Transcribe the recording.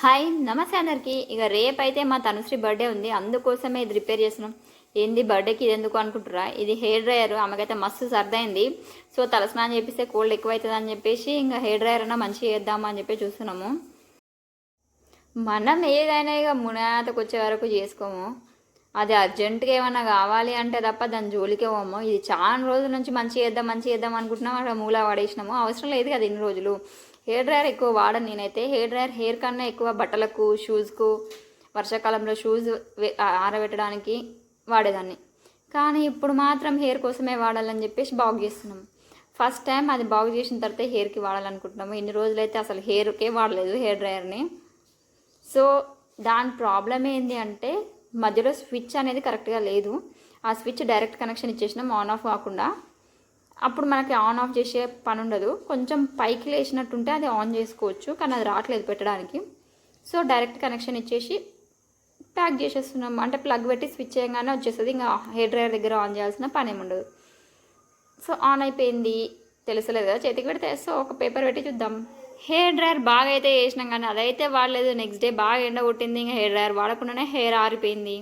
Hi నమస్తే అందరికి. ఇక రేపైతే మా తనుశ్రీ బర్త్డే ఉంది, అందుకోసమే ఇది రిపేర్ చేస్తున్నాం. ఏంది బర్త్డేకి ఇది ఎందుకు అనుకుంటురా? ఇది హెయిర్ డ్రయర్. ఆమెకైతే మస్తు సర్దైంది. సో తలస్నానం చేపిస్తే కోల్డ్ ఎక్కువ అవుతుంది అని చెప్పేసి ఇంకా హెయిర్ డ్రయర్ అన్నా మంచిగా చేద్దామా అని చెప్పి చూస్తున్నాము. మనం ఏదైనా ఇక మునాతకు వచ్చే వరకు చేసుకోము. అది అర్జెంటుగా ఏమన్నా కావాలి అంటే తప్ప దాని జోలికే పోము. ఇది చాలా రోజుల నుంచి మంచి చేద్దాం అనుకుంటున్నాం, అక్కడ మూల పడేసినాము. అవసరం లేదు కదా ఇన్ని రోజులు. హెయిర్ డ్రయర్ ఎక్కువ వాడను నేనైతే. హెయిర్ డ్రయర్ హెయిర్ కన్నా ఎక్కువ బట్టలకు, షూస్కు, వర్షాకాలంలో షూస్ ఆరబెట్టడానికి వాడేదాన్ని. కానీ ఇప్పుడు మాత్రం హెయిర్ కోసమే వాడాలని చెప్పేసి బాగు చేస్తున్నాం. ఫస్ట్ టైం అది బాగు చేసిన తర్వాత హెయిర్కి వాడాలనుకుంటున్నాము. ఇన్ని రోజులైతే అసలు హెయిర్కే వాడలేదు హెయిర్ డ్రయర్ని. సో దాని ప్రాబ్లం ఏంటి అంటే మధ్యలో స్విచ్ అనేది కరెక్ట్గా లేదు. ఆ స్విచ్ డైరెక్ట్ కనెక్షన్ ఇచ్చేసినాం, ఆన్ ఆఫ్ కాకుండా. అప్పుడు మనకి ఆన్ ఆఫ్ చేసే పని ఉండదు. కొంచెం పైకి లేచినట్టుంటే అది ఆన్ చేసుకోవచ్చు, కానీ అది రావట్లేదు పెట్టడానికి. సో డైరెక్ట్ కనెక్షన్ ఇచ్చేసి ప్యాక్ చేసేస్తున్నాం. అంటే ప్లగ్ పెట్టి స్విచ్ చేయగానే వచ్చేస్తుంది. ఇంకా హెయిర్ డ్రైయర్ దగ్గర ఆన్ చేయాల్సిన పని ఏమి ఉండదు. సో ఆన్ అయిపోయింది, తెలుసలేదు కదా చేతికి పెడితే. సో ఒక పేపర్ పెట్టి చూద్దాం. హెయిర్ డ్రైయర్ బాగా అయితే వేసినాం, కానీ అదైతే వాడలేదు. నెక్స్ట్ డే బాగా ఎండ కొట్టింది, ఇంకా హెయిర్ డ్రైయర్ వాడకుండానే హెయిర్ ఆరిపోయింది.